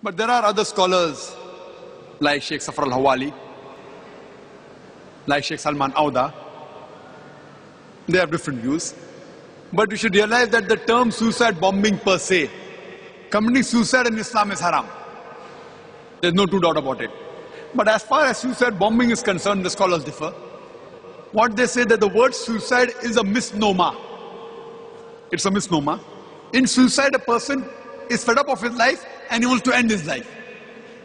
But there are other scholars like Sheikh Safar al-Hawali, like Sheikh Salman Auda. They have different views. But we should realize that the term suicide bombing per se, committing suicide in Islam is haram. There's no two doubt about it. But as far as suicide bombing is concerned, the scholars differ. What they say that the word suicide is a misnomer. It's a misnomer. In suicide, a person is fed up of his life and he wants to end his life.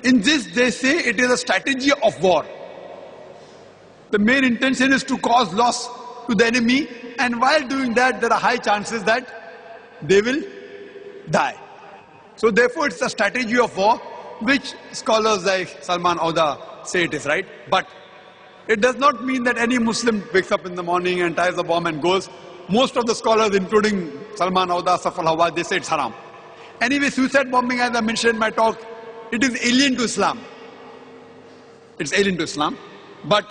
In this, they say it is a strategy of war. The main intention is to cause loss to the enemy, and while doing that, there are high chances that they will die. So therefore, it's a strategy of war, which scholars like Salman Auda say it is right. But it does not mean that any Muslim wakes up in the morning and ties the bomb and goes. Most of the scholars, including Salman Auda, Safar al-Hawali, they say it's haram. Anyway, suicide bombing, as I mentioned in my talk, it is alien to Islam. It's alien to Islam. But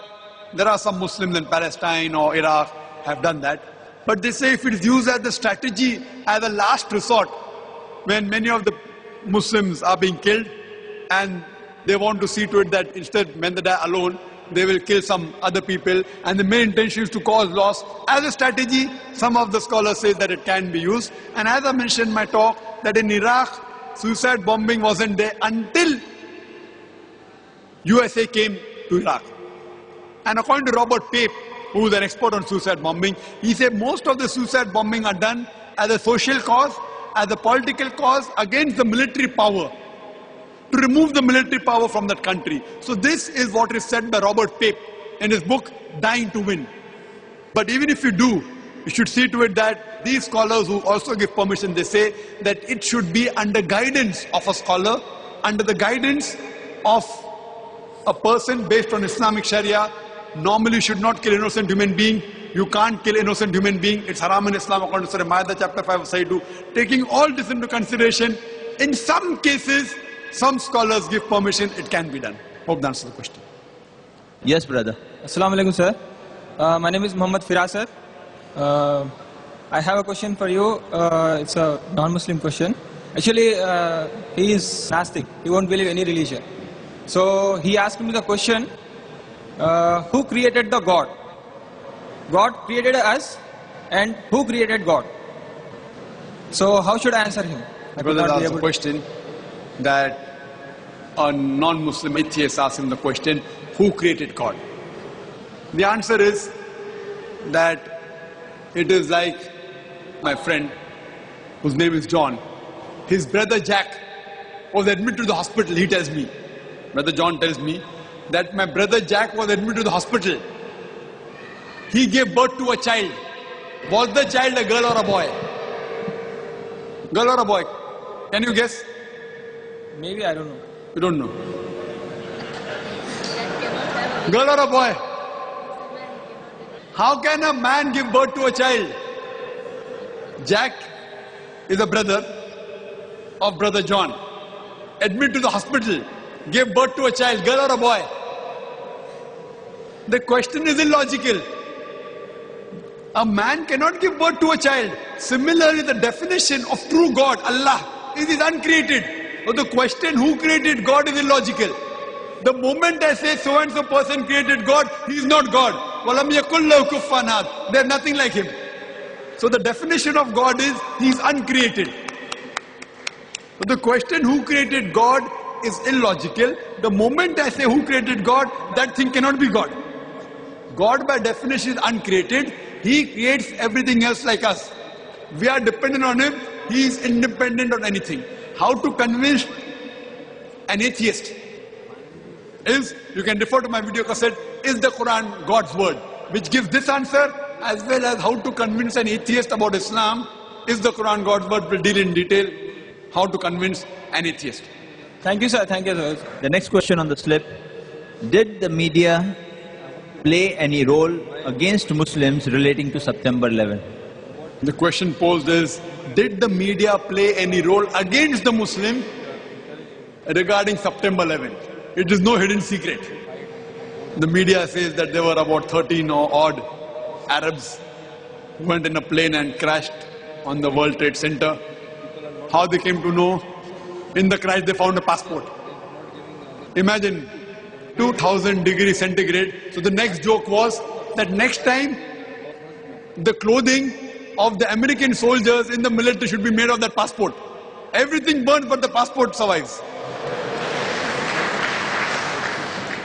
there are some Muslims in Palestine or Iraq have done that. But they say if it is used as a strategy, as a last resort, when many of the Muslims are being killed and they want to see to it that instead when they die alone, they will kill some other people, and the main intention is to cause loss. As a strategy, some of the scholars say that it can be used. And as I mentioned in my talk, that in Iraq, suicide bombing wasn't there until USA came to Iraq. And according to Robert Pape, who is an expert on suicide bombing, he said most of the suicide bombing are done as a social cause, as a political cause against the military power, to remove the military power from that country. So this is what is said by Robert Pape in his book, Dying to Win. But even if you do, you should see to it that these scholars who also give permission, they say that it should be under guidance of a scholar, under the guidance of a person based on Islamic Sharia. Normally you should not kill innocent human being. You can't kill innocent human being. It's haram in Islam according to Surah Ma'idah chapter 5 verse 2. Taking all this into consideration, in some cases, some scholars give permission, it can be done. Hope that answers the question. Yes, brother. Assalamu alaikum, sir. My name is Muhammad Firaz, sir. I have a question for you. It's a non-Muslim question. Actually, he is Gnostic. He won't believe any religion. So he asked me the question, who created the God? God created us, and who created God? So how should I answer him? Brother asked a question that a non-Muslim atheist asked him the question, who created God? The answer is that it is like my friend, whose name is John. His brother Jack was admitted to the hospital, he tells me. Brother John tells me that my brother Jack was admitted to the hospital. He gave birth to a child. Was the child a girl or a boy? Girl or a boy? Can you guess? Maybe, I don't know. You don't know. Girl or a boy? How can a man give birth to a child? Jack is a brother of brother John. Admitted to the hospital. Gave birth to a child. Girl or a boy? The question is illogical. A man cannot give birth to a child. Similarly, the definition of true God, Allah, is uncreated. So the question who created God is illogical. The moment I say so and so person created God, he is not God. وَلَمْ يَكُلْ لَهُ كُفُوًا أَحَدٌ. There is nothing like him. So the definition of God is he is uncreated. So the question who created God is illogical. The moment I say who created God, that thing cannot be God. God by definition is uncreated. He creates everything else like us. We are dependent on him. He is independent on anything. How to convince an atheist is, you can refer to my video cassette, is the Quran God's word? Which gives this answer, as well as how to convince an atheist about Islam. Is the Quran God's word? Will deal in detail how to convince an atheist. Thank you, sir. Thank you, sir. The next question on the slip. Did the media play any role against Muslims relating to September 11? The question posed is, did the media play any role against the Muslim regarding September 11? It is no hidden secret. The media says that there were about 13 or odd Arabs who went in a plane and crashed on the World Trade Center. How they came to know, In the crash, they found a passport. Imagine 2000 degrees centigrade. So the next joke was that next time the clothing of the American soldiers in the military should be made of that passport. Everything burns but the passport survives.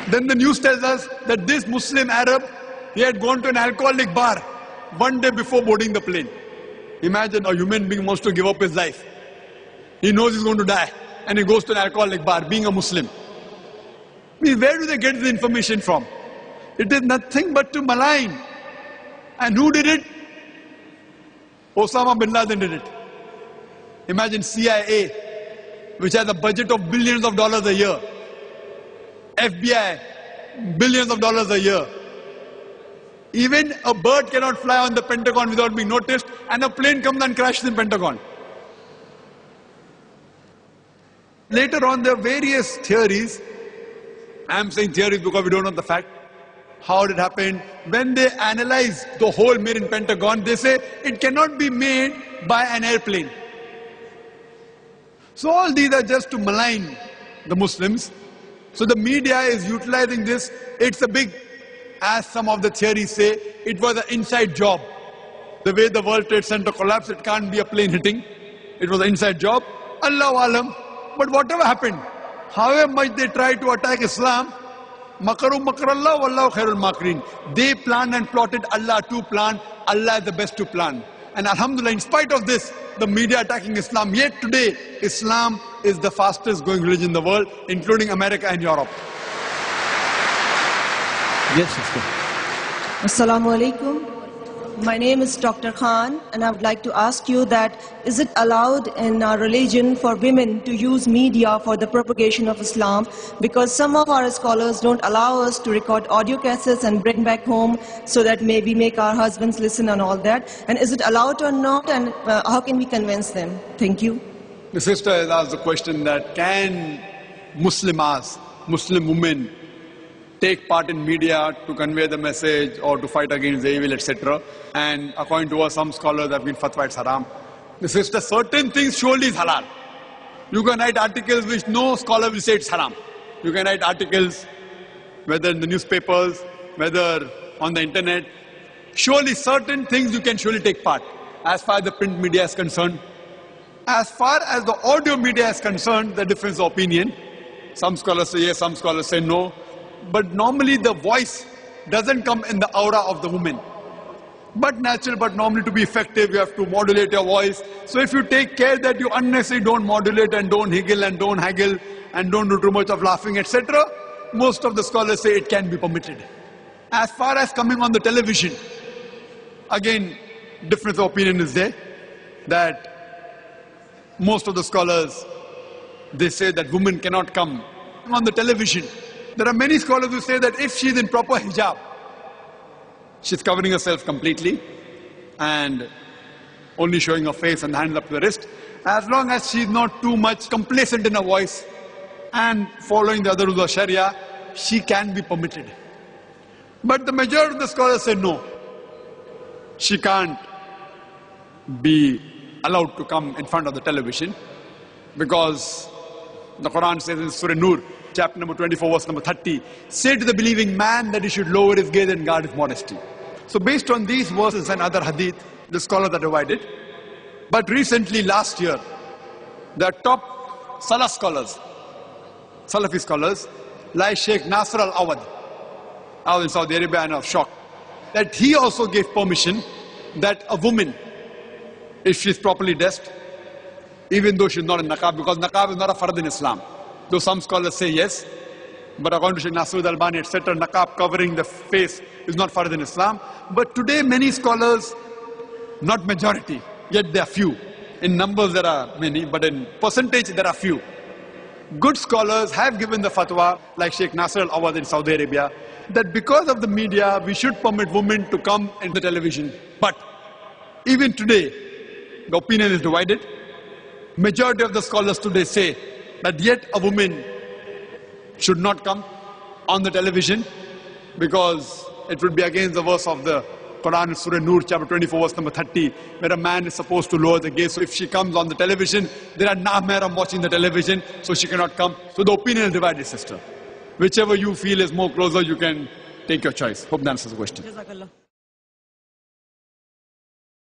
Then the news tells us that this Muslim Arab, he had gone to an alcoholic bar one day before boarding the plane. Imagine a human being wants to give up his life. He knows he's going to die and he goes to an alcoholic bar, being a Muslim. I mean, where do they get the information from? It is nothing but to malign. And who did it? Osama bin Laden did it. Imagine CIA, which has a budget of billions of dollars a year. FBI, billions of dollars a year. Even a bird cannot fly on the Pentagon without being noticed, and a plane comes and crashes in Pentagon. Later on, there are various theories. I am saying theories because we don't know the fact. How it happened. When they analyze the hole made in Pentagon, they say it cannot be made by an airplane. So all these are just to malign the Muslims. So the media is utilizing this. It's a big, as some of the theories say, it was an inside job. The way the World Trade Center collapsed, it can't be a plane hitting. It was an inside job. Allahu Alam. But whatever happened, however much they tried to attack Islam, Makaru makarallah wallahu khairul makirin. They planned and plotted, Allah to plan. Allah is the best to plan. And alhamdulillah, in spite of this, the media attacking Islam, yet today, Islam is the fastest growing religion in the world, including America and Europe. Yes, sister. Assalamu alaikum. My name is Dr. Khan, and I would like to ask you that, is it allowed in our religion for women to use media for the propagation of Islam? Because some of our scholars don't allow us to record audio cassettes and bring back home so that maybe make our husbands listen and all that. And is it allowed or not, and how can we convince them? Thank you. The sister has asked the question that can Muslimas, Muslim women, take part in media to convey the message or to fight against the evil, etc. And according to her, some scholars have been fatwa it's haram. The sister, certain things surely is halal. You can write articles which no scholar will say it's haram. You can write articles, whether in the newspapers, whether on the internet. Surely certain things you can surely take part. As far as the print media is concerned. As far as the audio media is concerned, the difference of opinion. Some scholars say yes, some scholars say no. But normally the voice doesn't come in the aura of the woman. But natural, but normally to be effective, you have to modulate your voice. So if you take care that you unnecessarily don't modulate and don't higgle and don't haggle and don't do too much of laughing, etc., most of the scholars say it can be permitted. As far as coming on the television, again, difference of opinion is there. That most of the scholars, they say that women cannot come on the television. There are many scholars who say that if she is in proper hijab, she's covering herself completely and only showing her face and hands up to the wrist, as long as she's not too much complacent in her voice and following the other rules of Sharia, she can be permitted. But the majority of the scholars say no. She can't be allowed to come in front of the television because the Quran says in Surah Nur, chapter number 24, verse number 30, say to the believing man that he should lower his gaze and guard his modesty. So based on these verses and other hadith, the scholars are divided. But recently, last year, the top Salaf scholars, Salafi scholars, like Sheikh Nasr al-Awad, out in Saudi Arabia, and I was shocked that he also gave permission that a woman, if she's properly dressed, even though she's not in niqab, because niqab is not a fard in Islam. Though some scholars say yes, but according to Sheikh Nasr al-Albani, etc., niqab covering the face is not fard in Islam. But today many scholars, not majority, yet there are few. In numbers there are many, but in percentage there are few. Good scholars have given the fatwa, like Sheikh Nasr al-Awad in Saudi Arabia, that because of the media, we should permit women to come in the television. But even today, the opinion is divided. Majority of the scholars today say that yet a woman should not come on the television because it would be against the verse of the Quran, Surah Nur, chapter 24, verse number 30, where a man is supposed to lower the gaze. So if she comes on the television, there are mahram watching the television, so she cannot come. So the opinion is divided, sister. Whichever you feel is more closer, you can take your choice. Hope that answers the question.